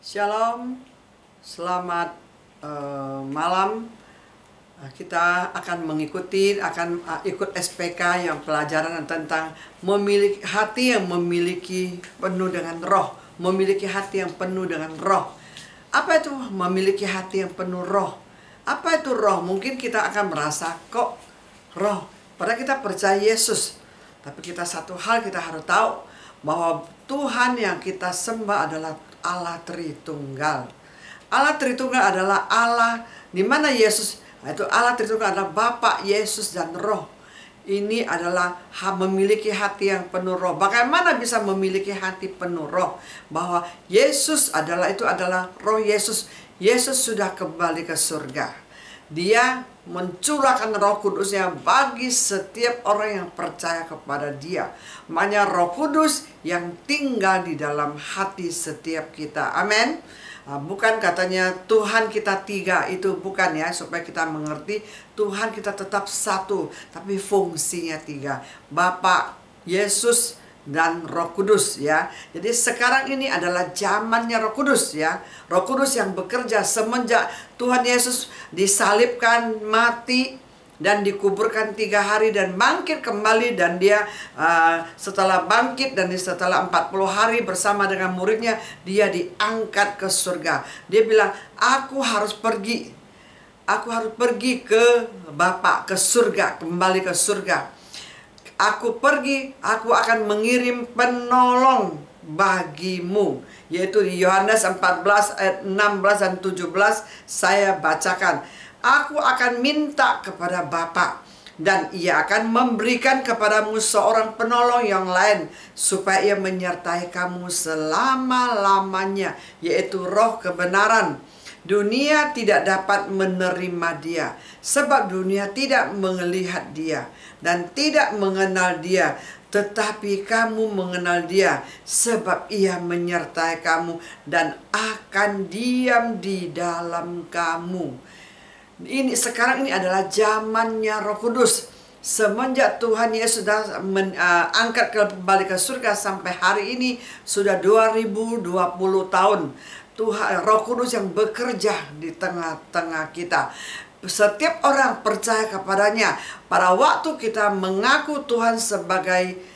Shalom, selamat malam. Kita akan mengikuti, ikut SPK yang pelajaran tentang memiliki hati yang memiliki penuh dengan roh. Memiliki hati yang penuh dengan roh. Apa itu memiliki hati yang penuh roh? Apa itu roh? Mungkin kita akan merasa, kok roh? Padahal kita percaya Yesus. Tapi satu hal kita harus tahu, bahwa Tuhan yang kita sembah adalah Allah Tritunggal. Allah Tritunggal adalah Allah di mana Yesus, itu Allah Tritunggal adalah Bapa, Yesus dan Roh. Ini adalah memiliki hati yang penuh roh. Bagaimana bisa memiliki hati penuh roh? Bahwa Yesus adalah roh Yesus. Yesus sudah kembali ke surga. Dia mencurahkan Roh Kudusnya bagi setiap orang yang percaya kepada Dia. Makanya Roh Kudus yang tinggal di dalam hati setiap kita. Amin. Bukan katanya Tuhan kita tiga, itu bukan ya, supaya kita mengerti Tuhan kita tetap satu, tapi fungsinya tiga. Bapa, Yesus, dan Roh Kudus ya. Jadi sekarang ini adalah zamannya Roh Kudus ya. Roh Kudus yang bekerja semenjak Tuhan Yesus disalibkan, mati, dan dikuburkan 3 hari dan bangkit kembali. Dan dia setelah bangkit dan setelah 40 hari bersama dengan muridnya, dia diangkat ke surga. Dia bilang, aku harus pergi ke Bapa, ke surga, kembali ke surga. Aku pergi, aku akan mengirim penolong bagimu. Yaitu di Yohanes 14 ayat 16 dan 17 saya bacakan. Aku akan minta kepada Bapa, dan Ia akan memberikan kepadamu seorang penolong yang lain, supaya Ia menyertai kamu selama-lamanya, yaitu Roh kebenaran. Dunia tidak dapat menerima Dia, sebab dunia tidak melihat Dia dan tidak mengenal Dia. Tetapi kamu mengenal Dia, sebab Ia menyertai kamu dan akan diam di dalam kamu. Sekarang ini adalah zamannya Roh Kudus. Semenjak Tuhan Yesus sudah angkat kembali ke surga sampai hari ini sudah 2020 tahun. Tuhan Roh Kudus yang bekerja di tengah-tengah kita. Setiap orang percaya kepadanya. Pada waktu kita mengaku Tuhan sebagai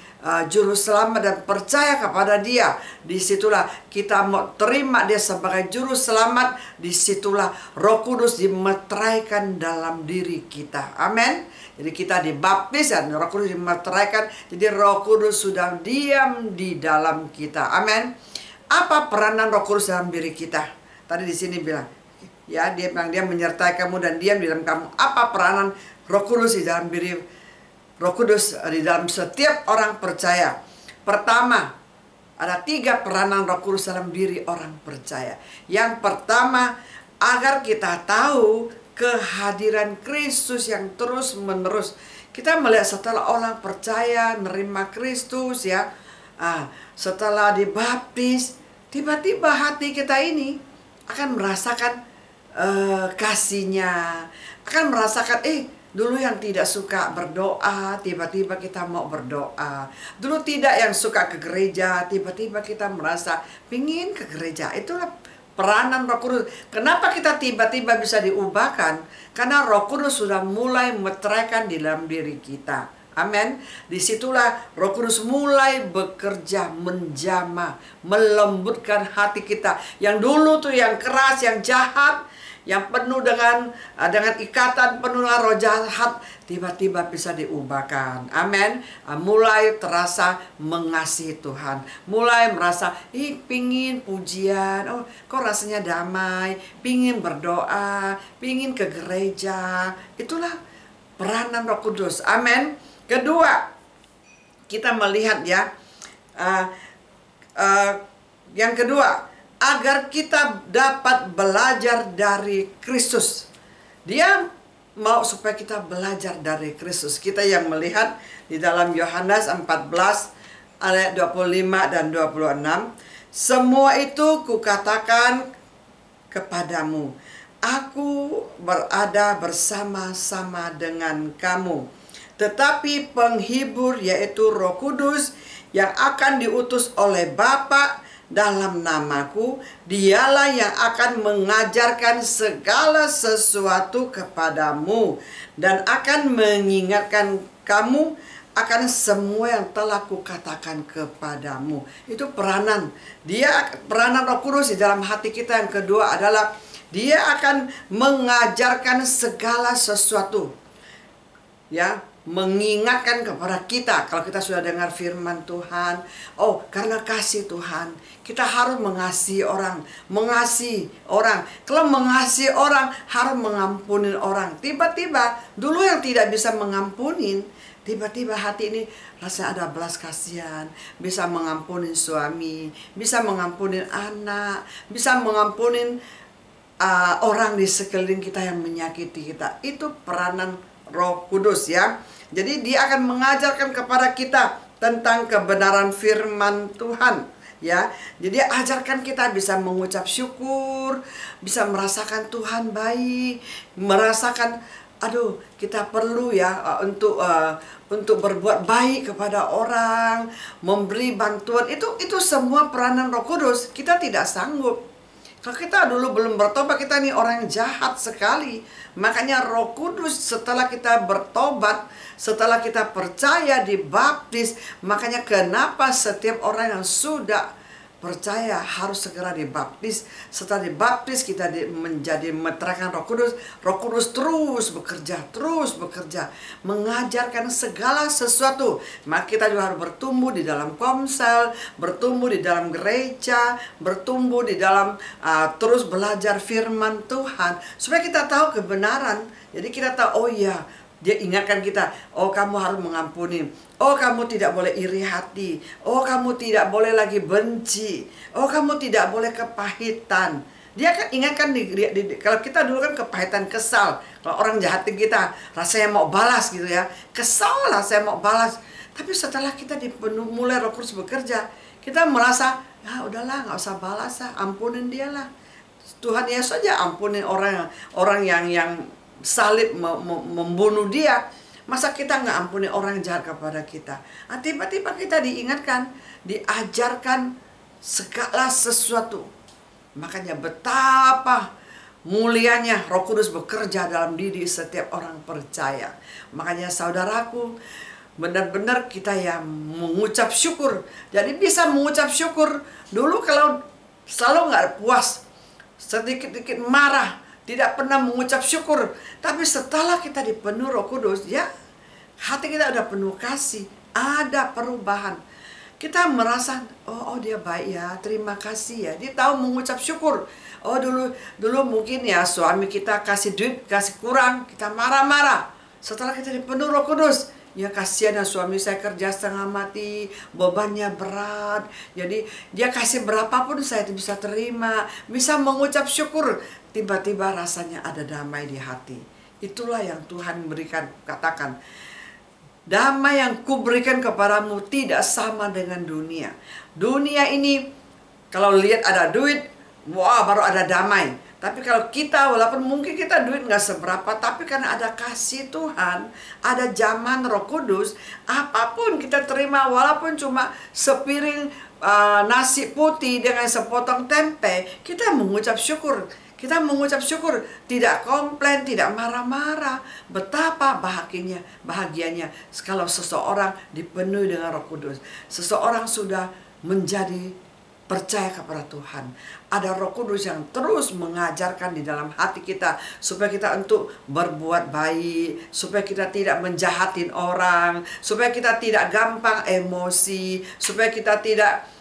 juru selamat dan percaya kepada Dia, disitulah kita mau terima Dia sebagai juru selamat. Disitulah Roh Kudus dimeteraikan dalam diri kita. Amin. Jadi kita dibaptis dan Roh Kudus dimeteraikan. Jadi Roh Kudus sudah diam di dalam kita. Amin. Apa peranan Roh Kudus dalam diri kita? Tadi di sini bilang, ya, dia bilang dia menyertai kamu dan diam di dalam kamu. Apa peranan Roh Kudus di dalam diri Roh Kudus di dalam setiap orang percaya? Pertama, ada 3 peranan Roh Kudus dalam diri orang percaya. Yang pertama, agar kita tahu kehadiran Kristus yang terus menerus. Kita melihat setelah orang percaya menerima Kristus ya, setelah dibaptis, tiba-tiba hati kita ini akan merasakan kasihnya, akan merasakan dulu yang tidak suka berdoa, tiba-tiba kita mau berdoa. Dulu tidak yang suka ke gereja, tiba-tiba kita merasa pingin ke gereja. Itulah peranan Roh Kudus. Kenapa kita tiba-tiba bisa diubahkan? Karena Roh Kudus sudah mulai meteraikan di dalam diri kita. Amin. Disitulah Roh Kudus mulai bekerja, menjamah, melembutkan hati kita. Yang dulu tuh yang keras, yang jahat, yang penuh dengan ikatan, penuh dengan roh jahat, tiba-tiba bisa diubahkan. Amin. Mulai terasa mengasihi Tuhan, mulai merasa pingin pujian, kok rasanya damai, pingin berdoa, pingin ke gereja. Itulah peranan Roh Kudus. Amin. Kedua, kita melihat ya, yang kedua, agar kita dapat belajar dari Kristus. Dia mau supaya kita belajar dari Kristus. Kita yang melihat di dalam Yohanes 14 ayat 25 dan 26. Semua itu kukatakan kepadamu, aku berada bersama-sama dengan kamu. Tetapi penghibur, yaitu Roh Kudus, yang akan diutus oleh Bapa dalam namaku, dialah yang akan mengajarkan segala sesuatu kepadamu dan akan mengingatkan kamu akan semua yang telah kukatakan kepadamu. Itu peranan. Peranan Roh Kudus di dalam hati kita. Yang kedua adalah Dia akan mengajarkan segala sesuatu. Ya, mengingatkan kepada kita kalau kita sudah dengar firman Tuhan, oh karena kasih Tuhan kita harus mengasihi orang, kalau mengasihi orang harus mengampuni orang. Tiba-tiba dulu yang tidak bisa mengampuni, tiba-tiba hati ini rasa ada belas kasihan, bisa mengampuni suami, bisa mengampuni anak, bisa mengampuni orang di sekeliling kita yang menyakiti kita. Itu peranan Roh Kudus ya. Jadi Dia akan mengajarkan kepada kita tentang kebenaran firman Tuhan ya. Jadi ajarkan kita bisa mengucap syukur, bisa merasakan Tuhan baik, merasakan kita perlu ya untuk berbuat baik kepada orang, memberi bantuan. Itu semua peranan Roh Kudus. Kita tidak sanggup. Kalau kita dulu belum bertobat, kita ini orang yang jahat sekali. Makanya Roh Kudus setelah kita bertobat, setelah kita percaya dibaptis, makanya kenapa setiap orang yang sudah percaya harus segera dibaptis. Setelah dibaptis kita menjadi meteraikan Roh Kudus. Roh Kudus terus bekerja, mengajarkan segala sesuatu. Maka kita juga harus bertumbuh di dalam komsel, bertumbuh di dalam gereja, bertumbuh di dalam terus belajar firman Tuhan supaya kita tahu kebenaran. Jadi kita tahu, oh iya, Dia ingatkan kita, oh kamu harus mengampuni, oh kamu tidak boleh iri hati, oh kamu tidak boleh lagi benci, oh kamu tidak boleh kepahitan. Dia akan ingatkan kalau kita dulu kan kepahitan, kesal. Kalau orang jahatin kita, rasanya mau balas gitu ya, kesal lah saya mau balas. Tapi setelah kita mulai Roh Kudus bekerja, kita merasa, ya udahlah nggak usah balas lah, ampunin dia lah. Tuhan Yesus aja ampunin orang yang salib membunuh Dia. Masa kita nggak ampuni orang jahat kepada kita? Tiba-tiba kita diingatkan, diajarkan segala sesuatu. Makanya betapa mulianya Roh Kudus bekerja dalam diri setiap orang percaya. Makanya saudaraku, benar-benar kita yang mengucap syukur. Jadi bisa mengucap syukur. Dulu kalau selalu nggak puas, sedikit-sedikit marah, tidak pernah mengucap syukur. Tapi setelah kita dipenuhi Roh Kudus, ya hati kita ada penuh kasih, ada perubahan. Kita merasa, oh Dia baik ya, terima kasih ya. Dia tahu mengucap syukur. Oh dulu mungkin ya suami kita kasih duit, kasih kurang, kita marah-marah. Setelah kita dipenuhi Roh Kudus, ya kasihan ya suami saya kerja setengah mati, bebannya berat. Jadi dia kasih berapapun saya bisa terima, bisa mengucap syukur. Tiba-tiba rasanya ada damai di hati. Itulah yang Tuhan berikan, katakan, damai yang kuberikan kepadamu tidak sama dengan dunia. Dunia ini kalau lihat ada duit, wah baru ada damai. Tapi kalau kita, walaupun mungkin kita duit nggak seberapa, tapi karena ada kasih Tuhan, ada zaman Roh Kudus, apapun kita terima, walaupun cuma sepiring nasi putih dengan sepotong tempe, kita mengucap syukur. Kita mengucap syukur, tidak komplain, tidak marah-marah. Betapa bahagianya kalau seseorang dipenuhi dengan Roh Kudus. Seseorang sudah menjadi percaya kepada Tuhan. Ada Roh Kudus yang terus mengajarkan di dalam hati kita supaya kita untuk berbuat baik, supaya kita tidak menjahatin orang, supaya kita tidak gampang emosi, supaya kita tidak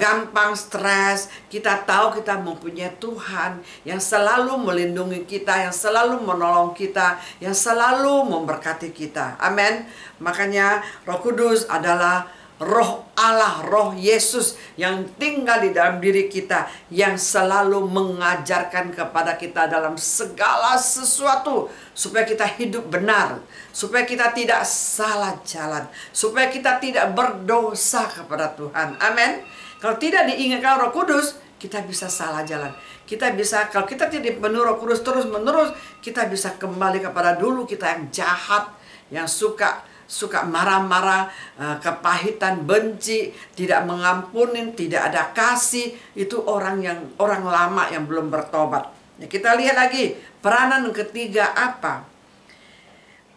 gampang stres. Kita tahu kita mempunyai Tuhan yang selalu melindungi kita, yang selalu menolong kita, yang selalu memberkati kita. Amin. Makanya Roh Kudus adalah Roh Allah, Roh Yesus yang tinggal di dalam diri kita, yang selalu mengajarkan kepada kita dalam segala sesuatu supaya kita hidup benar, supaya kita tidak salah jalan, supaya kita tidak berdosa kepada Tuhan. Amin. Kalau tidak diingatkan Roh Kudus, kita bisa salah jalan. Kita bisa, kalau kita tidak penuh Roh Kudus terus menerus, kita bisa kembali kepada dulu kita yang jahat, yang suka suka marah-marah, kepahitan, benci, tidak mengampuni, tidak ada kasih, itu orang lama yang belum bertobat. Nah, kita lihat lagi peranan ketiga apa?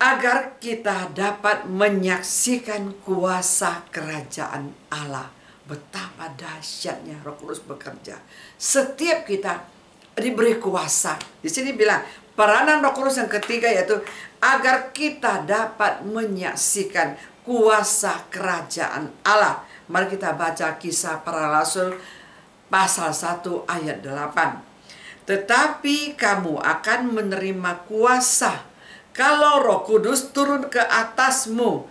Agar kita dapat menyaksikan kuasa kerajaan Allah. Betapa dahsyatnya Roh Kudus bekerja. Setiap kita diberi kuasa. Di sini bilang peranan Roh Kudus yang ketiga yaitu agar kita dapat menyaksikan kuasa kerajaan Allah. Mari kita baca Kisah Para Rasul pasal 1 ayat 8. Tetapi kamu akan menerima kuasa kalau Roh Kudus turun ke atasmu,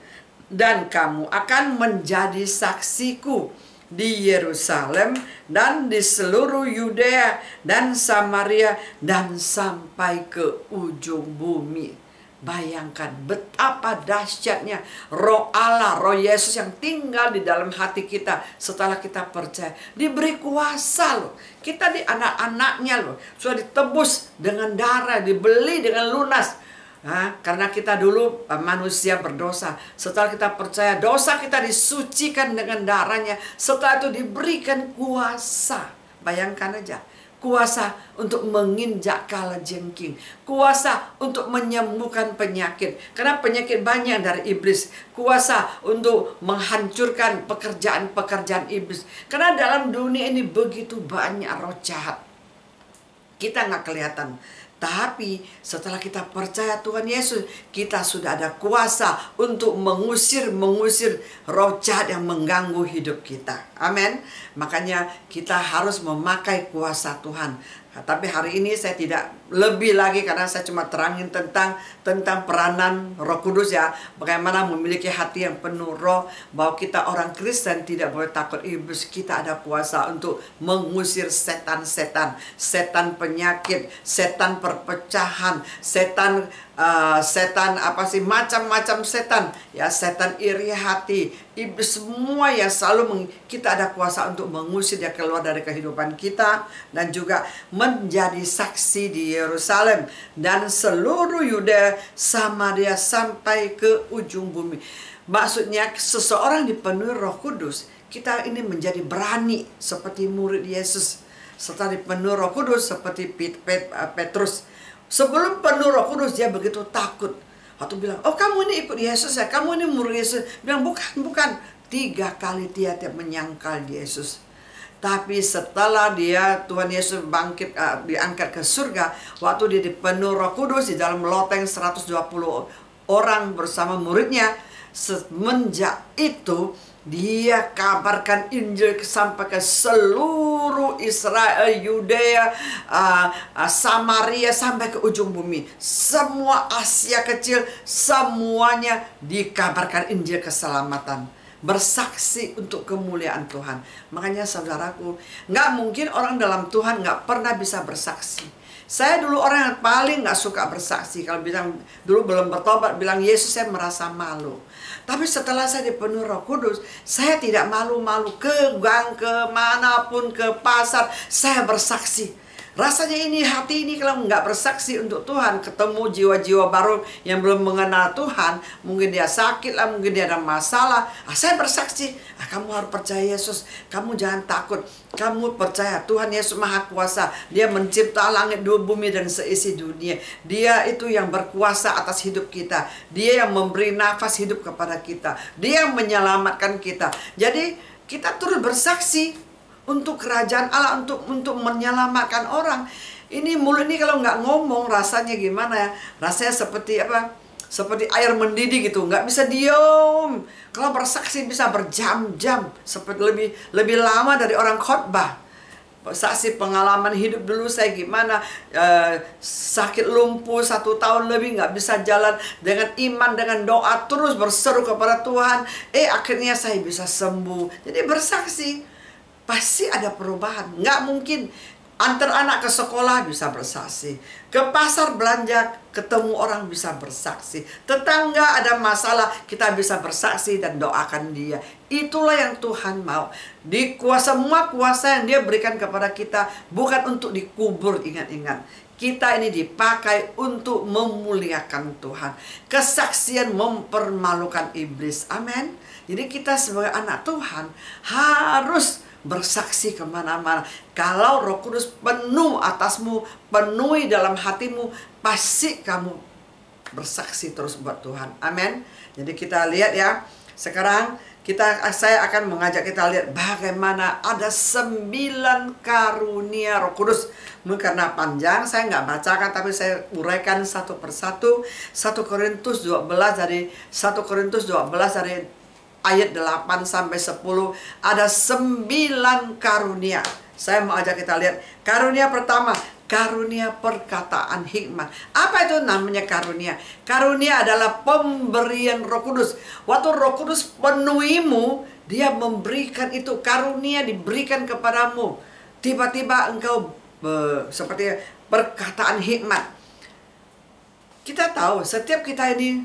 dan kamu akan menjadi saksiku di Yerusalem dan di seluruh Yudea dan Samaria dan sampai ke ujung bumi. Bayangkan betapa dahsyatnya Roh Allah, Roh Yesus yang tinggal di dalam hati kita setelah kita percaya. Diberi kuasa loh. Kita di anak-anaknya loh. Sudah ditebus dengan darah, dibeli dengan lunas. Karena kita dulu manusia berdosa. Setelah kita percaya, dosa kita disucikan dengan darahnya. Setelah itu diberikan kuasa. Bayangkan aja. Kuasa untuk menginjak kalajengking. Kuasa untuk menyembuhkan penyakit. Karena penyakit banyak dari iblis. Kuasa untuk menghancurkan pekerjaan-pekerjaan iblis. Karena dalam dunia ini begitu banyak roh jahat. Kita nggak kelihatan. Tapi setelah kita percaya Tuhan Yesus, kita sudah ada kuasa untuk mengusir roh jahat yang mengganggu hidup kita. Amin. Makanya kita harus memakai kuasa Tuhan. Tapi hari ini saya tidak lebih lagi karena saya cuma terangin tentang peranan Roh Kudus ya. Bagaimana memiliki hati yang penuh roh, bahwa kita orang Kristen tidak boleh takut iblis. Kita ada kuasa untuk mengusir setan-setan, setan penyakit, setan perpecahan, setan macam-macam setan ya, setan iri hati, iblis, semua yang selalu kita ada kuasa untuk mengusir dia keluar dari kehidupan kita, dan juga menjadi saksi di Yerusalem dan seluruh Yudea, Samaria sampai ke ujung bumi. Maksudnya seseorang dipenuhi Roh Kudus, kita ini menjadi berani seperti murid Yesus. Setelah dipenuhi Roh Kudus seperti Petrus, sebelum penuh Roh Kudus dia begitu takut. Waktu bilang, oh kamu ini ikut Yesus ya, kamu ini murid Yesus. Bilang bukan. 3 kali dia menyangkal Yesus. Tapi setelah Tuhan Yesus bangkit, diangkat ke surga, waktu dia dipenuhi Roh Kudus di dalam loteng 120 orang bersama muridnya, semenjak itu dia kabarkan Injil sampai ke seluruh Israel, Yudea, Samaria, sampai ke ujung bumi. Semua Asia kecil, semuanya dikabarkan Injil keselamatan. Bersaksi untuk kemuliaan Tuhan. Makanya saudaraku, nggak mungkin orang dalam Tuhan nggak pernah bisa bersaksi. Saya dulu orang yang paling nggak suka bersaksi. Kalau bilang dulu belum bertobat, bilang Yesus, saya merasa malu. Tapi setelah saya dipenuhi Roh Kudus, saya tidak malu-malu, ke gang, ke manapun, ke pasar, saya bersaksi. Rasanya hati ini kalau nggak bersaksi untuk Tuhan, ketemu jiwa-jiwa baru yang belum mengenal Tuhan, mungkin dia sakit lah, mungkin dia ada masalah, saya bersaksi, kamu harus percaya Yesus, kamu jangan takut, kamu percaya Tuhan Yesus Maha Kuasa, Dia mencipta langit, bumi dan seisi dunia, Dia itu yang berkuasa atas hidup kita, Dia yang memberi nafas hidup kepada kita, Dia yang menyelamatkan kita. Jadi kita terus bersaksi untuk kerajaan Allah, untuk menyelamatkan orang. Ini mulut ini kalau nggak ngomong rasanya gimana ya? Rasanya seperti apa? Seperti air mendidih gitu, nggak bisa diem. Kalau bersaksi bisa berjam-jam, seperti lebih lama dari orang khotbah. Saksi pengalaman hidup dulu saya gimana, sakit lumpuh 1 tahun lebih, nggak bisa jalan, dengan iman, dengan doa terus berseru kepada Tuhan, akhirnya saya bisa sembuh. Jadi bersaksi pasti ada perubahan. Nggak mungkin Antar anak ke sekolah bisa bersaksi. Ke pasar belanja, ketemu orang bisa bersaksi. Tetangga ada masalah, kita bisa bersaksi dan doakan dia. Itulah yang Tuhan mau. Semua kuasa yang dia berikan kepada kita bukan untuk dikubur, ingat-ingat. Kita ini dipakai untuk memuliakan Tuhan. Kesaksian mempermalukan iblis. Amin. Jadi kita sebagai anak Tuhan harus bersaksi kemana-mana. Kalau Roh Kudus penuh atasmu, penuhi dalam hatimu, pasti kamu bersaksi terus buat Tuhan. Amin. Jadi kita lihat ya. Sekarang saya akan mengajak kita lihat bagaimana ada 9 karunia Roh Kudus. Karena panjang saya nggak bacakan, tapi saya uraikan satu persatu. 1 Korintus 12 dari ayat 8 sampai 10 ada 9 karunia. Saya mau ajak kita lihat. Karunia pertama, karunia perkataan hikmat. Apa itu namanya karunia? Karunia adalah pemberian Roh Kudus. Waktu Roh Kudus penuhimu, dia memberikan itu, karunia diberikan kepadamu. Tiba-tiba engkau seperti perkataan hikmat. Kita tahu setiap kita ini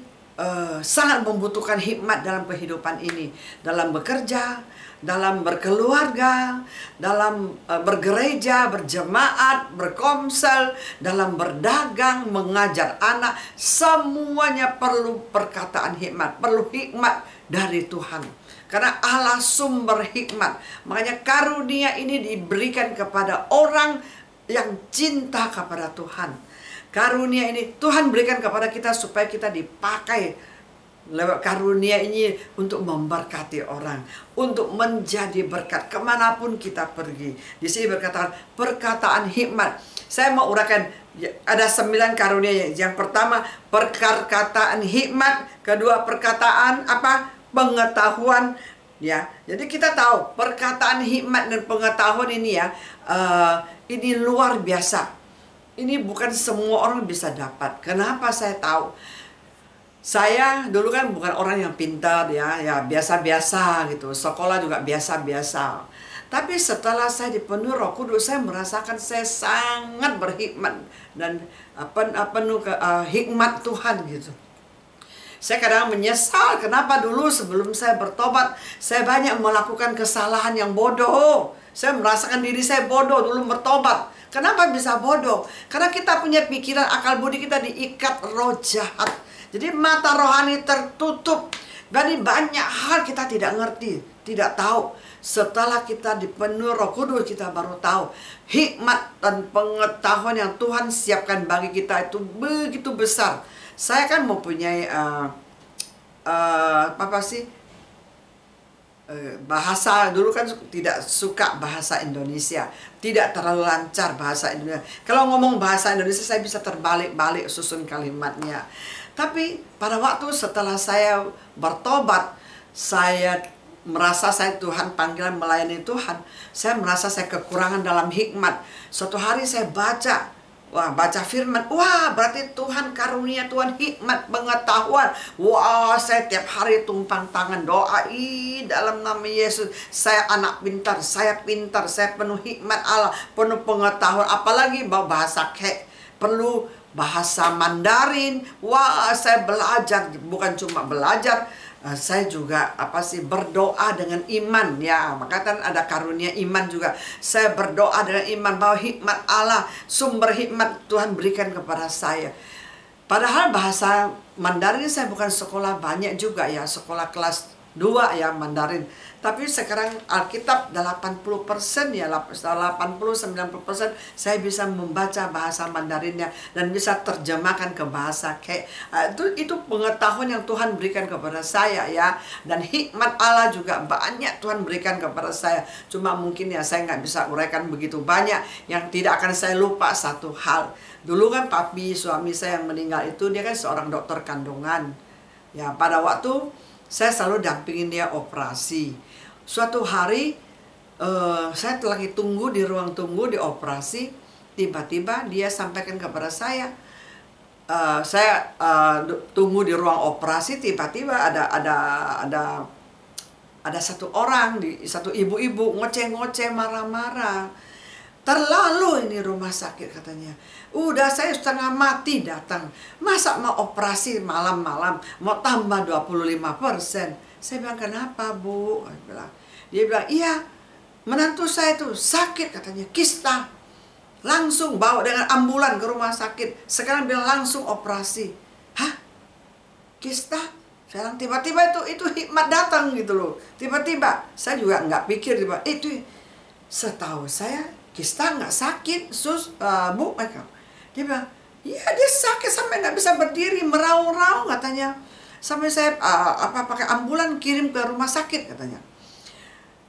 sangat membutuhkan hikmat dalam kehidupan ini, dalam bekerja, dalam berkeluarga, dalam bergereja, berjemaat, berkomsel, dalam berdagang, mengajar anak. Semuanya perlu perkataan hikmat, perlu hikmat dari Tuhan. Karena Allah sumber hikmat. Makanya karunia ini diberikan kepada orang yang cinta kepada Tuhan. Karunia ini Tuhan berikan kepada kita supaya kita dipakai lewat karunia ini untuk memberkati orang, untuk menjadi berkat kemanapun kita pergi. Di sini berkata perkataan hikmat. Saya mau uraikan, ada 9 karunia. Yang pertama perkataan hikmat, kedua perkataan pengetahuan. Ya, jadi kita tahu perkataan hikmat dan pengetahuan ini ya, ini luar biasa. Ini bukan semua orang bisa dapat. Kenapa saya tahu? Saya dulu kan bukan orang yang pintar ya biasa-biasa gitu. Sekolah juga biasa-biasa. Tapi setelah saya dipenuhi Roh Kudus, saya merasakan saya sangat berhikmat dan penuh hikmat Tuhan gitu. Saya kadang menyesal kenapa dulu sebelum saya bertobat, saya banyak melakukan kesalahan yang bodoh. Saya merasakan diri saya bodoh dulu bertobat. Kenapa bisa bodoh? Karena kita punya pikiran, akal budi kita diikat roh jahat. Jadi mata rohani tertutup. Jadi banyak hal kita tidak ngerti, tidak tahu. Setelah kita dipenuhi Roh Kudus, kita baru tahu hikmat dan pengetahuan yang Tuhan siapkan bagi kita itu begitu besar. Saya kan mempunyai bahasa, dulu kan tidak suka bahasa Indonesia, tidak terlalu lancar bahasa Indonesia. Kalau ngomong bahasa Indonesia saya bisa terbalik-balik susun kalimatnya. Tapi pada waktu setelah saya bertobat, saya merasa saya Tuhan panggilan melayani Tuhan. Saya merasa saya kekurangan dalam hikmat. Suatu hari saya baca firman, berarti Tuhan karunia, Tuhan hikmat, pengetahuan. Saya tiap hari tumpang tangan doa dalam nama Yesus. Saya anak pintar, saya penuh hikmat Allah, penuh pengetahuan. Apalagi bahasa perlu bahasa Mandarin. Saya belajar, bukan cuma belajar, saya juga berdoa dengan iman ya. Maka kan ada karunia iman juga. Saya berdoa dengan iman bahwa hikmat Allah, sumber hikmat Tuhan berikan kepada saya. Padahal bahasa Mandarin saya bukan sekolah banyak juga ya, sekolah kelas 2 ya Mandarin. Tapi sekarang Alkitab 80% ya, 80-90% saya bisa membaca bahasa Mandarinnya dan bisa terjemahkan ke bahasa itu pengetahuan yang Tuhan berikan kepada saya ya. Dan hikmat Allah juga banyak Tuhan berikan kepada saya. Cuma mungkin ya saya nggak bisa uraikan begitu banyak. Yang tidak akan saya lupa satu hal. Dulu kan papi suami saya yang meninggal itu, dia kan seorang dokter kandungan. Ya, pada waktu saya selalu dampingin dia operasi. Suatu hari saya lagi tunggu di ruang tunggu di operasi, tiba-tiba dia sampaikan kepada saya, tunggu di ruang operasi, tiba-tiba ada satu orang, satu ibu-ibu ngoceh-ngoceh, marah-marah. Terlalu ini rumah sakit katanya. Udah saya setengah mati datang. Masa mau operasi malam-malam, mau tambah 25%. Saya bilang, kenapa Bu? Dia bilang, iya, menantu saya tuh sakit katanya, kista. Langsung bawa dengan ambulan ke rumah sakit. Sekarang bilang langsung operasi. Hah? Kista? Saya bilang, tiba-tiba itu hikmat datang gitu loh. Tiba-tiba, saya juga nggak pikir, itu setahu saya kista nggak sakit, Bu. Dia bilang, iya dia sakit sampai nggak bisa berdiri, meraung-raung katanya. Sampai saya pakai ambulan kirim ke rumah sakit katanya.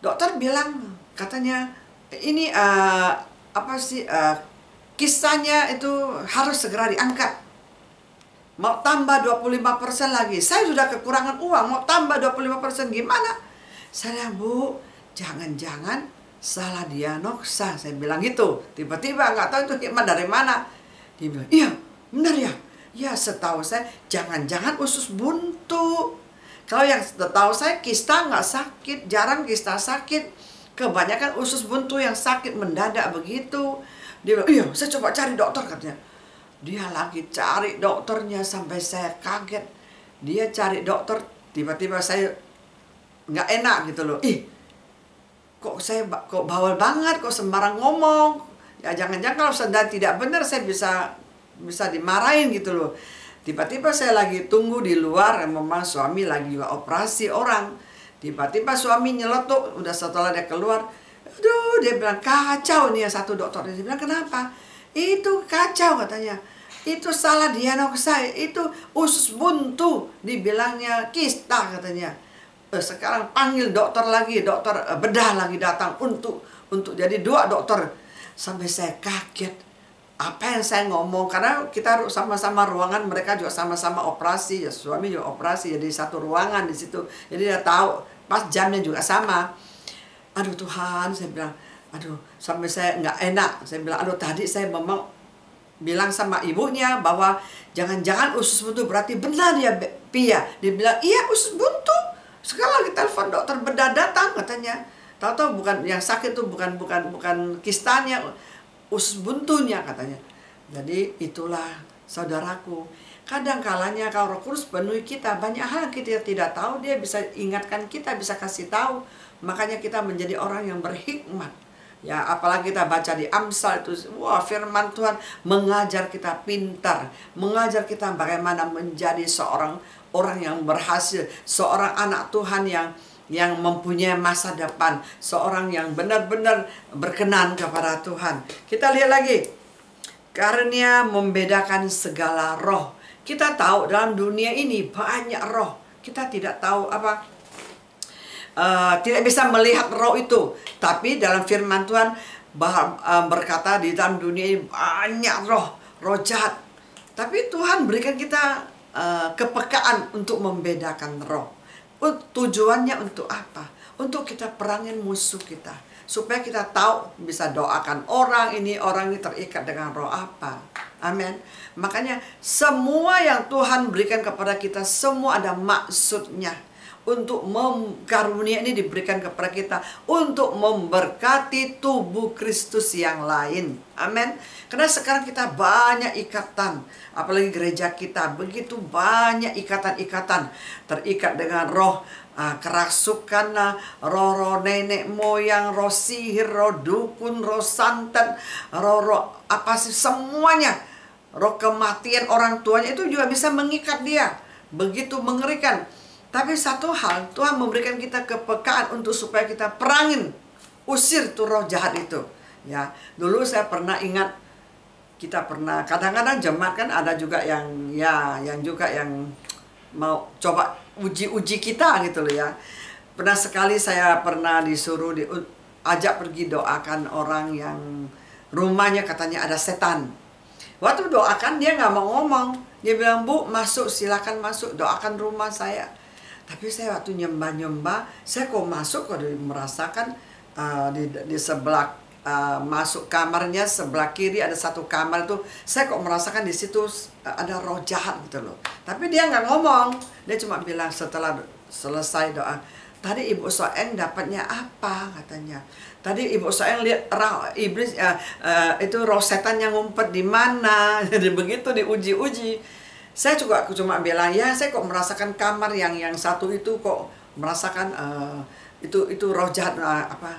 Dokter bilang katanya ini kistanya itu harus segera diangkat. Mau tambah 25% lagi. Saya sudah kekurangan uang, mau tambah 25% gimana? Saya bilang, Bu, jangan-jangan salah diagnosa. Saya bilang gitu. Tiba-tiba nggak tahu itu hikmat dari mana. Dia bilang, iya, benar ya. Ya, setahu saya jangan-jangan usus buntu. Kalau yang setahu saya kista nggak sakit, jarang kista sakit. Kebanyakan usus buntu yang sakit mendadak begitu. Dia bilang, iya, saya coba cari dokter katanya. Dia lagi cari dokternya sampai saya kaget. Dia cari dokter, tiba-tiba saya nggak enak gitu loh. Kok bawel banget, kok sembarang ngomong. Ya jangan-jangan kalau sedang tidak benar saya bisa dimarahin gitu loh. Tiba-tiba saya lagi tunggu di luar, memang suami lagi juga operasi orang. Tiba-tiba suami nyeletuk, udah setelah dia keluar, aduh, dia bilang kacau nih ya satu dokter. Dia bilang, kenapa? Itu kacau katanya. Itu salah diagnosa, itu usus buntu, dibilangnya kista katanya. Sekarang panggil dokter lagi, dokter bedah lagi datang untuk jadi 2 dokter. Sampai saya kaget. Apa yang saya ngomong, karena kita sama-sama ruangan, mereka juga sama-sama operasi, ya suami juga operasi, jadi satu ruangan di situ. Jadi dia tahu pas jamnya juga sama. Aduh Tuhan, saya bilang, aduh, sampai saya nggak enak. Saya bilang, aduh tadi saya memang bilang sama ibunya bahwa jangan-jangan usus buntu, berarti benar ya Pia. Dia bilang, iya usus buntu. Sekarang lagi telepon dokter bedah datang katanya. Tahu-tahu bukan yang sakit tuh bukan kistanya, usus buntunya katanya. Jadi itulah saudaraku. Kadang kalanya kalau Roh Kudus penuhi kita, banyak hal kita tidak tahu, dia bisa ingatkan kita, bisa kasih tahu. Makanya kita menjadi orang yang berhikmat. Ya, apalagi kita baca di Amsal itu, wah firman Tuhan mengajar kita pintar, mengajar kita bagaimana menjadi seorang orang yang berhasil, seorang anak Tuhan yang mempunyai masa depan, seorang yang benar-benar berkenan kepada Tuhan. Kita lihat lagi, karunia membedakan segala roh. Kita tahu dalam dunia ini banyak roh. Kita tidak tahu tidak bisa melihat roh itu. Tapi dalam firman Tuhan berkata di dalam dunia ini banyak roh jahat. Tapi Tuhan berikan kita kepekaan untuk membedakan roh. Tujuannya untuk apa? Untuk kita perangin musuh kita, supaya kita tahu bisa doakan orang ini terikat dengan roh apa. Amin. Makanya semua yang Tuhan berikan kepada kita semua ada maksudnya. Untuk karunia ini diberikan kepada kita untuk memberkati tubuh Kristus yang lain. Amin. Karena sekarang kita banyak ikatan, apalagi gereja kita begitu banyak ikatan-ikatan, terikat dengan roh kerasukan, roh nenek moyang, roh sihir, roh dukun, roh santet, roh apa sih semuanya, roh kematian orang tuanya itu juga bisa mengikat dia. Begitu mengerikan. Tapi satu hal, Tuhan memberikan kita kepekaan untuk supaya kita perangin, usir tuh roh jahat itu. Ya, dulu saya pernah ingat, kita pernah kadang-kadang jemaat kan ada juga yang juga yang mau coba uji kita gitu loh ya. Pernah sekali saya pernah disuruh diajak pergi doakan orang yang rumahnya katanya ada setan. Waktu doakan dia nggak mau ngomong, dia bilang, Bu masuk, silakan masuk, doakan rumah saya. Tapi saya waktu nyembah, saya kok masuk, kok merasakan di sebelah masuk kamarnya, sebelah kiri ada satu kamar itu, saya kok merasakan di situ ada roh jahat gitu loh. Tapi dia nggak ngomong, dia cuma bilang setelah selesai doa, tadi Ibu Soeng dapatnya apa katanya. Tadi ibu saya lihat iblis itu roh setan yang ngumpet di mana. Jadi begitu diuji-uji. Saya juga cuma bilang ya, saya kok merasakan kamar yang satu itu kok merasakan itu roh jahat apa?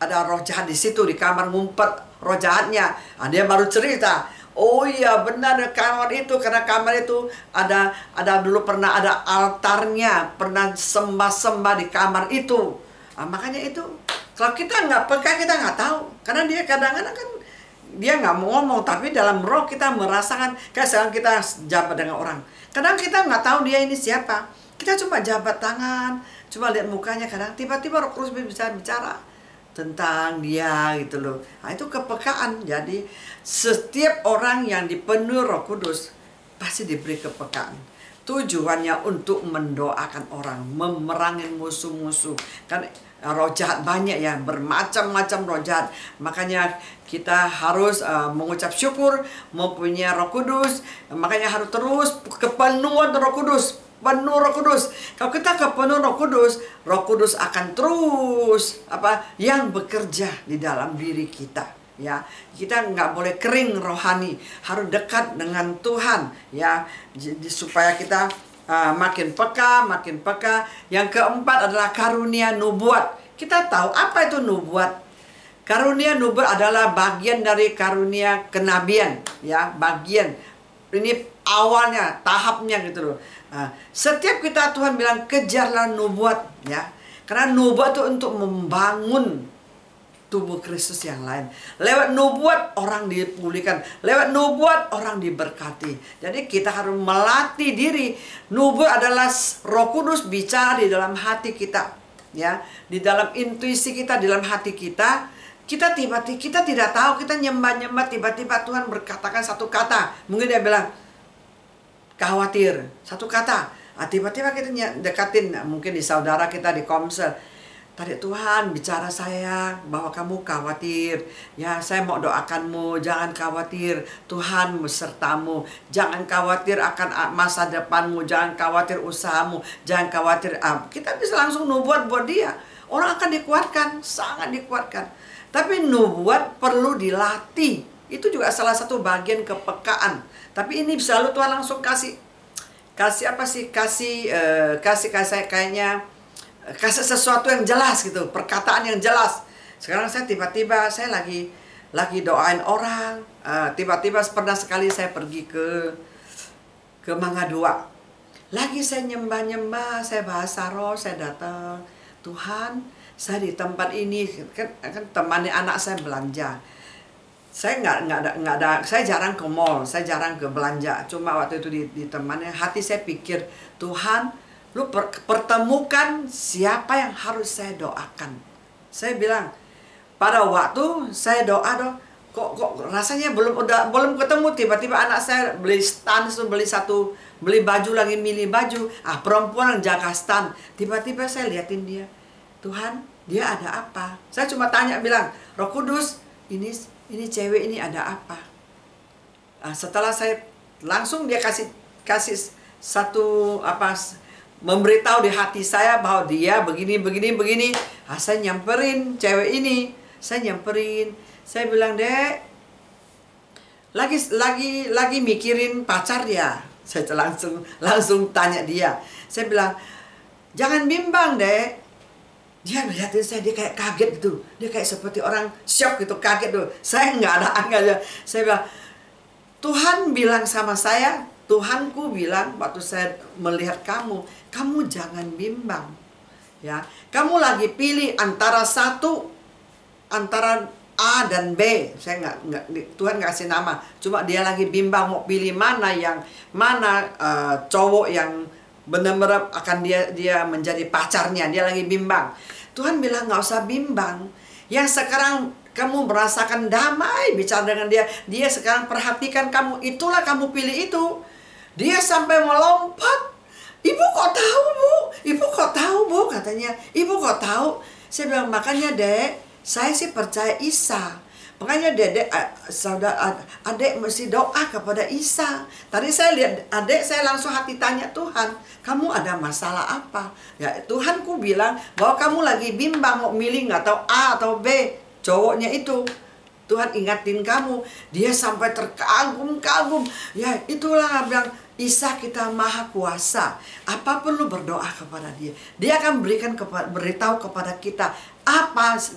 Ada roh jahat di situ di kamar ngumpet roh jahatnya. Dia baru cerita. Oh iya benar kamar itu, karena kamar itu ada dulu pernah ada altarnya, pernah sembah-sembah di kamar itu. Makanya itu kalau kita nggak peka kita nggak tahu, karena dia kadang-kadang kan dia nggak mau ngomong tapi dalam roh kita merasakan. Kayak sekarang kita jabat dengan orang, kadang kita nggak tahu dia ini siapa, kita cuma jabat tangan, cuma lihat mukanya, kadang tiba-tiba Roh Kudus bisa bicara tentang dia gitu loh. Nah, itu kepekaan. Jadi setiap orang yang dipenuhi Roh Kudus pasti diberi kepekaan. Tujuannya untuk mendoakan orang, memerangi musuh-musuh. Kan roh jahat banyak ya, bermacam-macam roh jahat. Makanya kita harus mengucap syukur mempunyai Roh Kudus. Makanya harus terus kepenuhan Roh Kudus. Penuh Roh Kudus. Kalau kita kepenuh Roh Kudus akan terus yang bekerja di dalam diri kita. Ya, kita nggak boleh kering rohani, harus dekat dengan Tuhan. Ya, supaya kita makin peka. Yang keempat adalah karunia nubuat. Kita tahu apa itu nubuat. Karunia nubuat adalah bagian dari karunia kenabian. Ya, bagian ini awalnya, tahapnya gitu loh. Setiap kita Tuhan bilang kejarlah nubuat, ya, karena nubuat itu untuk membangun tubuh Kristus yang lain. Lewat nubuat orang dipulihkan, lewat nubuat orang diberkati. Jadi kita harus melatih diri. Nubuat adalah Roh Kudus bicara di dalam hati kita, ya, di dalam intuisi kita, di dalam hati kita. Kita tiba-tiba kita tidak tahu, kita nyembah-nyembah, tiba-tiba Tuhan berkatakan satu kata. Mungkin dia bilang khawatir, satu kata. Tiba-tiba kita dekatin, mungkin di saudara kita di Komsel. Tadi Tuhan bicara saya bahwa kamu khawatir. Ya, saya mau doakanmu, jangan khawatir. Tuhan besertamu. Jangan khawatir akan masa depanmu, jangan khawatir usahamu, jangan khawatir. Kita bisa langsung nubuat buat dia. Orang akan dikuatkan, sangat dikuatkan. Tapi nubuat perlu dilatih. Itu juga salah satu bagian kepekaan. Tapi ini selalu Tuhan langsung kasih apa sih? Kasih kayaknya kasih sesuatu yang jelas gitu, perkataan yang jelas. Sekarang saya tiba-tiba saya lagi doain orang. Tiba-tiba pernah sekali saya pergi ke Mangga 2. Lagi saya nyembah-nyembah, saya bahasa roh, saya datang. Tuhan, saya di tempat ini kan temani anak saya belanja. Saya nggak ada, saya jarang ke mall, saya jarang ke belanja. Cuma waktu itu ditemani, hati saya pikir, Tuhan, lu pertemukan siapa yang harus saya doakan. Saya bilang, pada waktu saya doa kok rasanya belum ketemu. Tiba-tiba anak saya beli stand, beli baju, lagi milih baju. Perempuan yang jaga stand. Tiba-tiba saya liatin dia, Tuhan, dia ada apa? Saya cuma tanya, bilang, Roh Kudus, ini cewek ini ada apa? Setelah saya langsung dia kasih satu memberitahu di hati saya bahwa dia begini. Saya nyamperin cewek ini, saya bilang, Dek, lagi mikirin pacar dia. Saya langsung tanya dia. Saya bilang, jangan bimbang, Dek. Dia melihatin saya, dia kayak kaget gitu. Dia kayak seperti orang shock gitu, kaget tuh. Saya nggak ada angkanya. Saya bilang, Tuhan bilang sama saya, Tuhanku bilang waktu saya melihat kamu jangan bimbang. Ya, kamu lagi pilih antara A dan B. Saya Tuhan nggak kasih nama. Cuma dia lagi bimbang mau pilih mana cowok yang benar-benar akan dia menjadi pacarnya. Dia lagi bimbang. Tuhan bilang nggak usah bimbang. Yang sekarang kamu merasakan damai bicara dengan dia. Dia sekarang perhatikan kamu. Itulah kamu pilih itu. Dia sampai melompat. Ibu kok tahu, Bu? Ibu kok tahu, Bu? Katanya. Ibu kok tahu? Saya bilang, makanya, Dek, saya sih percaya Isa. Makanya saudara, adik mesti doa kepada Isa. Tadi saya lihat adik, saya langsung hati tanya, Tuhan, kamu ada masalah apa? Ya, Tuhanku bilang bahwa kamu lagi bimbang mau milih nggak tahu A atau B. Cowoknya itu. Tuhan ingatin kamu. Dia sampai terkagum-kagum. Ya, itulah bilang, Isa kita maha kuasa. Apapun lu berdoa kepada dia. Dia akan beritahu kepada kita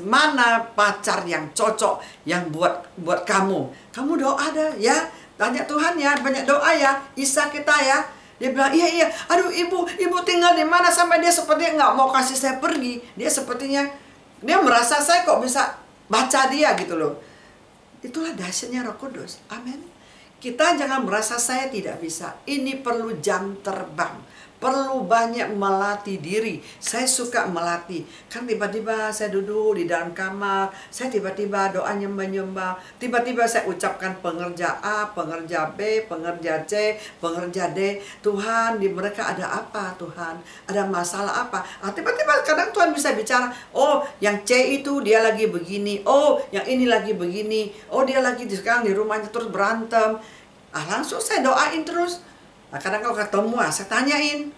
mana pacar yang cocok yang buat kamu. Kamu doa dah ya. Tanya Tuhan ya, banyak doa ya. Isa kita ya. Dia bilang, iya. Aduh ibu tinggal di mana sampai dia sepertinya nggak mau kasih saya pergi. Dia sepertinya dia merasa saya kok bisa baca dia gitu loh. Itulah dahsyatnya Roh Kudus. Amin. Kita jangan merasa saya tidak bisa. Ini perlu jam terbang. Perlu banyak melatih diri. Saya suka melatih. Kan tiba-tiba saya duduk di dalam kamar. Saya tiba-tiba doa nyembah-nyembah. Tiba-tiba saya ucapkan pengerja A, pengerja B, pengerja C, pengerja D. Tuhan, di mereka ada apa Tuhan? Ada masalah apa? Tiba-tiba kadang Tuhan bisa bicara. Oh, yang C itu dia lagi begini. Oh, yang ini lagi begini. Oh, dia lagi sekarang di rumahnya terus berantem. Langsung saya doain terus. Kadang kalau ketemu, saya tanyain.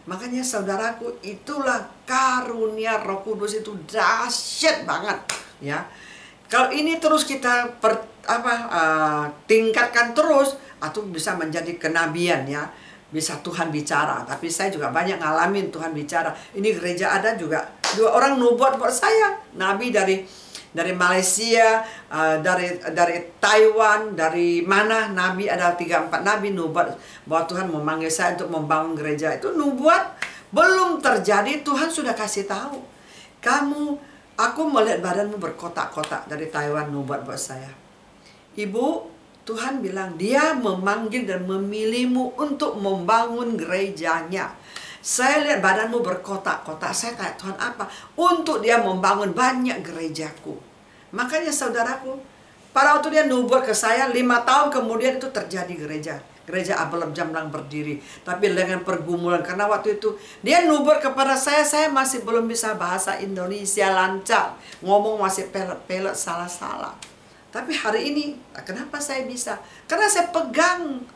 Makanya saudaraku, itulah karunia Roh Kudus itu dahsyat banget, ya. Kalau ini terus kita tingkatkan terus, atau bisa menjadi kenabian, ya. Bisa Tuhan bicara. Tapi saya juga banyak ngalamin Tuhan bicara. Ini gereja ada juga 2 orang nubuat buat saya. Nabi dari Malaysia, dari Taiwan, dari mana Nabi, ada 3-4 Nabi nubuat bahwa Tuhan memanggil saya untuk membangun gereja. Itu nubuat belum terjadi, Tuhan sudah kasih tahu. Aku melihat badanmu berkotak-kotak. Dari Taiwan nubuat buat saya. Ibu, Tuhan bilang dia memanggil dan memilihmu untuk membangun gerejanya. Saya lihat badanmu berkotak-kotak. Saya tanya, Tuhan apa? Untuk dia membangun banyak gerejaku. Makanya saudaraku, pada waktu dia nubuat ke saya, 5 tahun kemudian itu terjadi gereja. Gereja Abelab Jamblang berdiri. Tapi dengan pergumulan, karena waktu itu dia nubuat kepada saya masih belum bisa bahasa Indonesia lancar. Ngomong masih pelet-pelet, salah-salah. Tapi hari ini, kenapa saya bisa? Karena saya pegang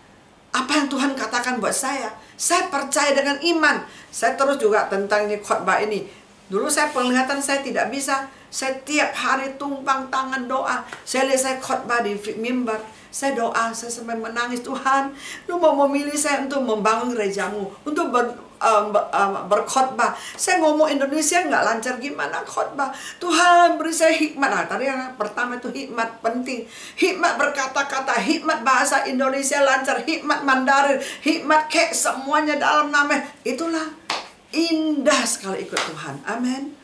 apa yang Tuhan katakan buat saya. Saya percaya dengan iman. Saya terus juga tentang ini khotbah ini. Dulu saya penglihatan saya tidak bisa. Saya tiap hari tumpang tangan doa. Saya lihat saya khotbah di mimbar. Saya doa, saya sampai menangis. Tuhan, lu mau memilih saya untuk membangun gerejamu, untuk berkhotbah. Saya ngomong Indonesia nggak lancar, gimana khotbah? Tuhan beri saya hikmat. Nah, tadi yang pertama itu hikmat penting. Hikmat berkata-kata, hikmat bahasa Indonesia lancar, hikmat Mandarin, hikmat semuanya dalam nama. Itulah indah sekali ikut Tuhan. Amin.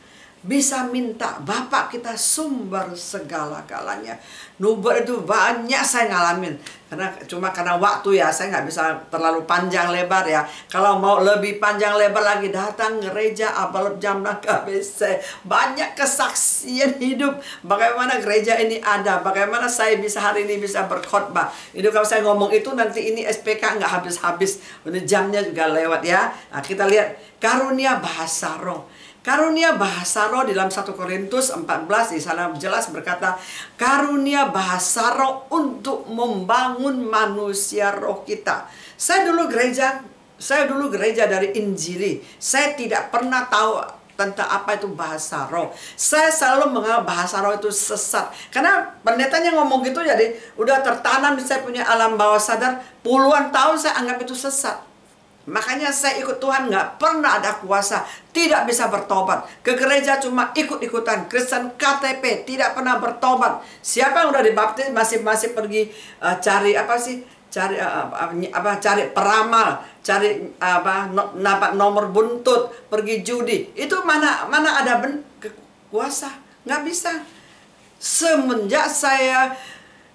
Bisa minta Bapak kita sumber segala-galanya. Nubuat itu banyak saya ngalamin. Karena waktu ya, saya nggak bisa terlalu panjang lebar ya. Kalau mau lebih panjang lebar lagi, datang gereja Abelab Jamblang KBC. Banyak kesaksian hidup. Bagaimana gereja ini ada. Bagaimana saya bisa hari ini bisa berkhotbah. Itu kalau saya ngomong itu nanti ini SPK nggak habis-habis. Ini jamnya juga lewat ya. Nah, kita lihat karunia bahasa roh. Karunia bahasa roh di dalam 1 Korintus 14 di sana jelas berkata, karunia bahasa roh untuk membangun manusia roh kita. Saya dulu gereja dari Injili. Saya tidak pernah tahu tentang apa itu bahasa roh. Saya selalu menganggap bahasa roh itu sesat. Karena pendetanya ngomong gitu, jadi udah tertanam di saya punya alam bawah sadar. Puluhan tahun saya anggap itu sesat. Makanya saya ikut Tuhan nggak pernah ada kuasa, tidak bisa bertobat. Ke gereja cuma ikut-ikutan, Kristen KTP, tidak pernah bertobat. Siapa yang udah dibaptis masih pergi cari cari peramal, cari dapat nomor buntut, pergi judi. Itu mana ada kuasa, nggak bisa. Semenjak saya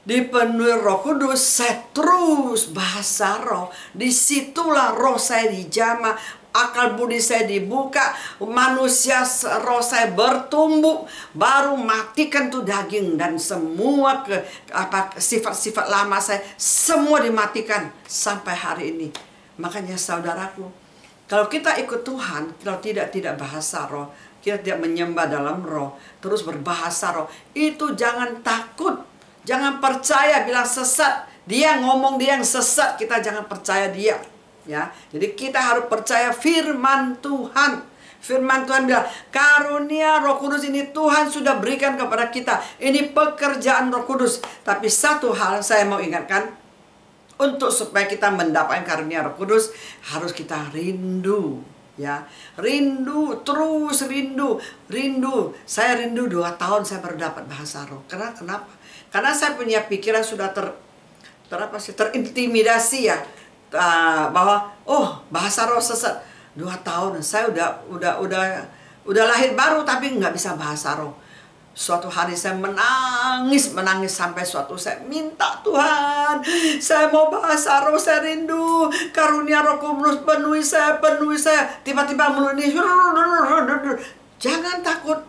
dipenuhi Roh Kudus, saya terus bahasa roh. Disitulah roh saya dijamah, akal budi saya dibuka, manusia roh saya bertumbuh. Baru matikan tuh daging dan semua sifat-sifat lama saya semua dimatikan sampai hari ini. Makanya saudaraku, kalau kita ikut Tuhan, kalau tidak bahasa roh, kita tidak menyembah dalam roh, terus berbahasa roh, itu jangan takut. Jangan percaya bilang sesat. Dia ngomong dia yang sesat, kita jangan percaya dia. Ya, jadi kita harus percaya firman Tuhan. Firman Tuhan bilang, karunia Roh Kudus ini Tuhan sudah berikan kepada kita. Ini pekerjaan Roh Kudus. Tapi satu hal saya mau ingatkan, untuk supaya kita mendapatkan karunia Roh Kudus, harus kita rindu. Ya, rindu, terus rindu. Saya rindu 2 tahun saya baru dapat bahasa roh. Kenapa? Karena saya punya pikiran sudah terintimidasi ya. Bahwa bahasa roh sesat. 2 tahun saya udah lahir baru tapi nggak bisa bahasa roh. Suatu hari saya menangis sampai suatu saya minta, Tuhan, saya mau bahasa roh, saya rindu karunia Roh Kudus, penuhi saya. Tiba-tiba mulut ini, jangan takut,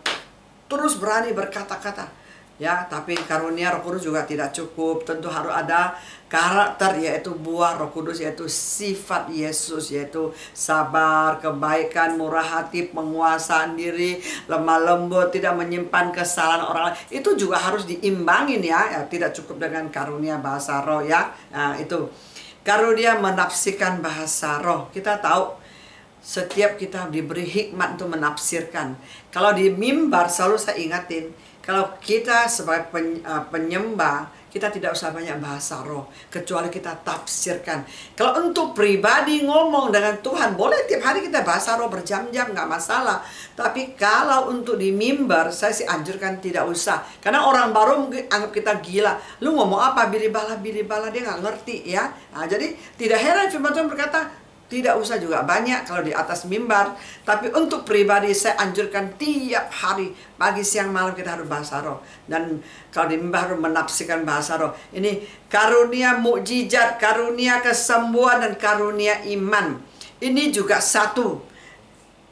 terus berani berkata-kata. Ya, tapi karunia Roh Kudus juga tidak cukup. Tentu harus ada karakter, yaitu buah Roh Kudus, yaitu sifat Yesus, yaitu sabar, kebaikan, murah hati, penguasaan diri, lemah lembut, tidak menyimpan kesalahan orang lain. Itu juga harus diimbangin ya. Tidak cukup dengan karunia bahasa roh ya. Nah, itu karunia menafsirkan bahasa roh. Kita tahu setiap kita diberi hikmat untuk menafsirkan. Kalau di mimbar selalu saya ingatin, kalau kita sebagai penyembah, kita tidak usah banyak bahasa roh, kecuali kita tafsirkan. Kalau untuk pribadi ngomong dengan Tuhan, boleh tiap hari kita bahasa roh berjam-jam, nggak masalah. Tapi kalau untuk di mimbar, saya sih anjurkan tidak usah. Karena orang baru mungkin anggap kita gila. Lu ngomong apa? Bilibala, dia nggak ngerti ya. Nah, jadi tidak heran firman Tuhan berkata, tidak usah juga banyak kalau di atas mimbar. Tapi untuk pribadi saya anjurkan tiap hari, pagi, siang, malam kita harus bahasa roh. Dan kalau di mimbar harus menafsirkan bahasa roh. Ini karunia mukjizat, karunia kesembuhan, dan karunia iman. Ini juga satu.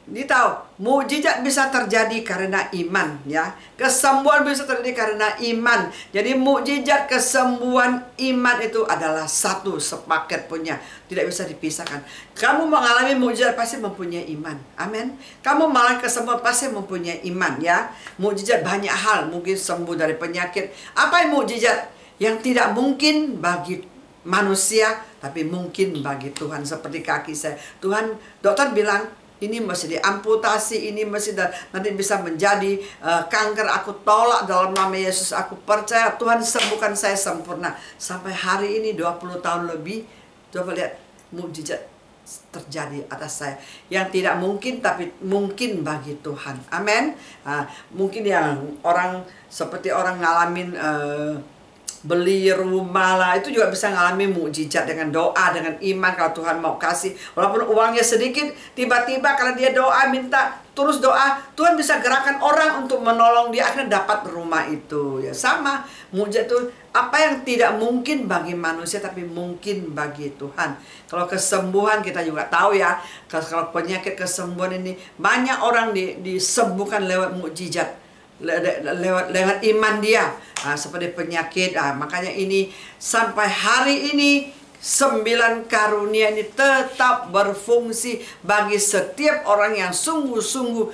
Dia tahu, mukjizat bisa terjadi karena iman ya. Kesembuhan bisa terjadi karena iman. Jadi mukjizat, kesembuhan, iman itu adalah satu, sepaket punya. Tidak bisa dipisahkan. Kamu mengalami mukjizat pasti mempunyai iman. Amin. Kamu mengalami kesembuhan pasti mempunyai iman ya. Mukjizat banyak hal, mungkin sembuh dari penyakit. Apa yang mukjizat? Yang tidak mungkin bagi manusia, tapi mungkin bagi Tuhan. Seperti kaki saya. Tuhan, dokter bilang, ini mesti diamputasi, ini mesti nanti bisa menjadi kanker. Aku tolak dalam nama Yesus. Aku percaya Tuhan sembuhkan saya sempurna. Sampai hari ini 20 tahun lebih, coba lihat mukjizat terjadi atas saya. Yang tidak mungkin tapi mungkin bagi Tuhan. Amin. Mungkin yang orang seperti orang ngalamin beli rumah lah, itu juga bisa ngalami mukjizat dengan doa, dengan iman. Kalau Tuhan mau kasih, walaupun uangnya sedikit, tiba-tiba kalau dia doa, minta terus doa, Tuhan bisa gerakan orang untuk menolong dia, akhirnya dapat rumah itu. Ya sama, mukjizat itu apa yang tidak mungkin bagi manusia tapi mungkin bagi Tuhan. Kalau kesembuhan kita juga tahu ya, kalau penyakit kesembuhan ini banyak orang disembuhkan lewat mukjizat, lewat iman dia. Seperti penyakit. Makanya ini sampai hari ini 9 karunia ini tetap berfungsi bagi setiap orang yang sungguh-sungguh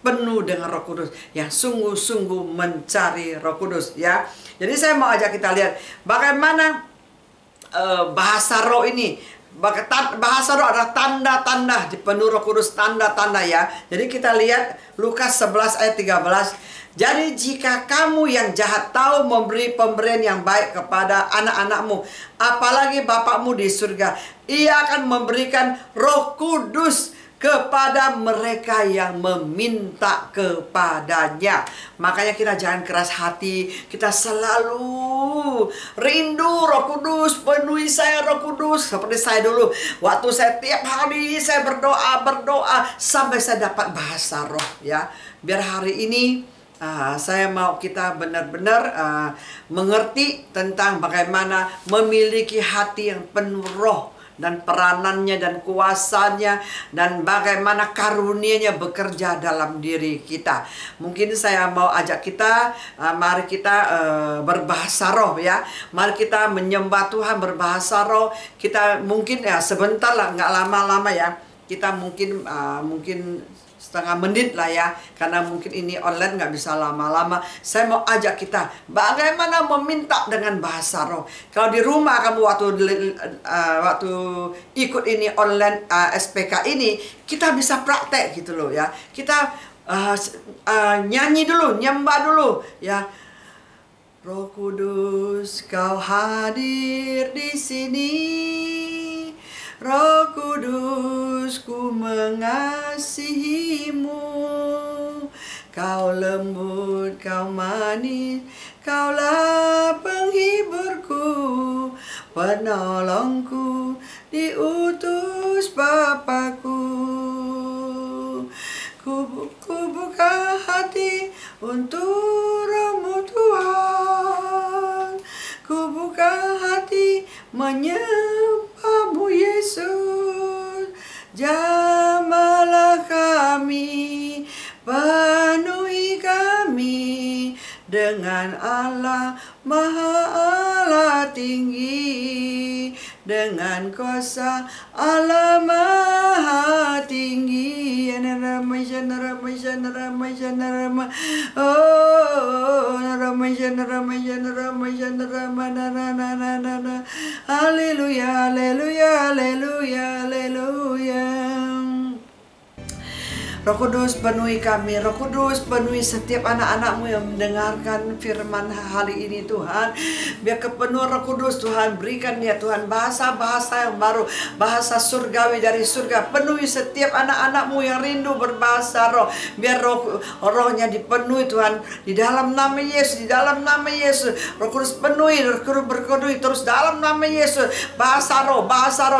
penuh dengan Roh Kudus, yang sungguh-sungguh mencari Roh Kudus ya. Jadi saya mau ajak kita lihat bagaimana bahasa roh ini. Bahasa roh adalah tanda-tanda dipenuhi Roh Kudus, tanda-tanda ya. Jadi kita lihat Lukas 11 ayat 13. Jadi jika kamu yang jahat tahu memberi pemberian yang baik kepada anak-anakmu, apalagi Bapakmu di surga, Ia akan memberikan Roh Kudus kepada mereka yang meminta kepadanya. Makanya kita jangan keras hati, kita selalu rindu Roh Kudus, penuhi saya Roh Kudus. Seperti saya dulu, waktu saya tiap hari saya berdoa sampai saya dapat bahasa roh ya. Biar hari ini saya mau kita benar-benar mengerti tentang bagaimana memiliki hati yang penuh roh, dan peranannya dan kuasanya, dan bagaimana karunia-Nya bekerja dalam diri kita. Mungkin saya mau ajak kita, mari kita berbahasa roh ya. Mari kita menyembah Tuhan berbahasa roh. Kita mungkin ya sebentar lah, nggak lama-lama ya. Kita mungkin setengah menit lah ya, karena mungkin ini online nggak bisa lama-lama. Saya mau ajak kita bagaimana meminta dengan bahasa roh. Kalau di rumah kamu waktu ikut ini online SPK ini, kita bisa praktek gitu loh ya. Kita nyanyi dulu, nyembah dulu ya. Roh Kudus, Kau hadir di sini. Roh Kudus, ku mengasihimu. Kau lembut, kau manis, kaulah penghiburku, penolongku, diutus Bapakku. Ku buka hati untuk Roh-Mu Tuhan. Ku buka hati menyembah-Mu Yesus. Jamahlah kami, penuhi kami dengan Allah Maha Allah tinggi, dengan kuasa Allah Maha tinggi. Haleluya, haleluya, haleluya, haleluya. Roh Kudus penuhi kami, Roh Kudus penuhi setiap anak-anak-Mu yang mendengarkan firman hari ini Tuhan. Biar kepenuhan Roh Kudus Tuhan, berikan ya Tuhan bahasa-bahasa yang baru, bahasa surgawi dari surga. Penuhi setiap anak-anak-Mu yang rindu berbahasa roh. Biar rohnya dipenuhi Tuhan, di dalam nama Yesus, di dalam nama Yesus. Roh Kudus penuhi, Roh Kudus berpenuhi terus dalam nama Yesus. Bahasa roh,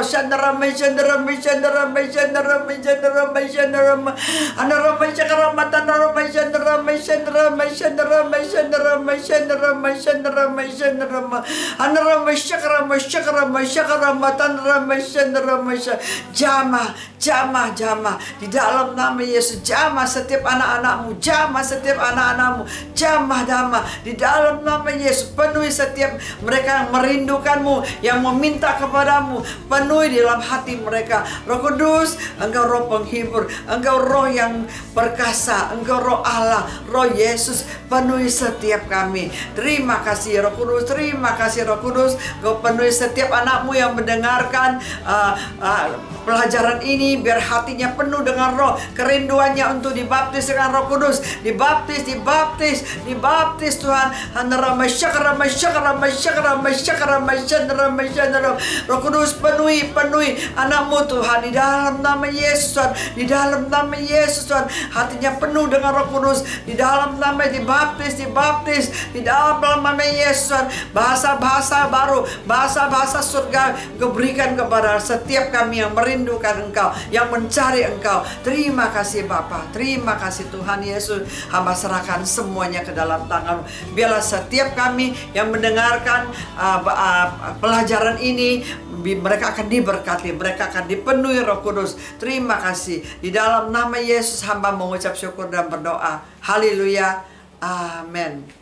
shandarama, shandarama, shandarama, shandarama, shandarama, shandarama. Anarama Shakarama Tanarama Shandarama Shandarama Shandarama Shandarama Shandarama Shandarama Shandarama Anarama Shakarama Shakarama Shakarama Tanarama Shandarama. Jamah, jamah, jamah di dalam nama Yesus. Jamah setiap anak-anak-Mu, jamah setiap anak-anak-Mu, jamah damai di dalam nama Yesus. Penuhi setiap mereka yang merindukan-Mu, yang meminta kepada-Mu, penuhi di dalam hati mereka. Roh Kudus, Engkau roh penghibur, Engkau roh yang perkasa, Engkau roh Allah, roh Yesus, penuhi setiap kami. Terima kasih Roh Kudus, terima kasih Roh Kudus. Engkau penuhi setiap anak-Mu yang mendengarkan pelajaran ini, biar hatinya penuh dengan roh, kerinduannya untuk dibaptis dengan Roh Kudus, dibaptis, dibaptis, dibaptis Tuhan. Roh Kudus penuhi anak-Mu Tuhan, di dalam nama Yesus Tuhan, di dalam nama Yesus Tuhan, hatinya penuh dengan Roh Kudus, di dalam nama dibaptis, dibaptis, di dalam nama Yesus Tuhan. Bahasa-bahasa baru, bahasa-bahasa surga Engkau berikan kepada setiap kami yang merindukan Engkau, yang mencari Engkau. Terima kasih Bapa, terima kasih Tuhan Yesus. Hamba serahkan semuanya ke dalam tangan. Biarlah setiap kami yang mendengarkan pelajaran ini, mereka akan diberkati, mereka akan dipenuhi Roh Kudus. Terima kasih. Di dalam nama Yesus hamba mengucap syukur dan berdoa. Haleluya. Amin.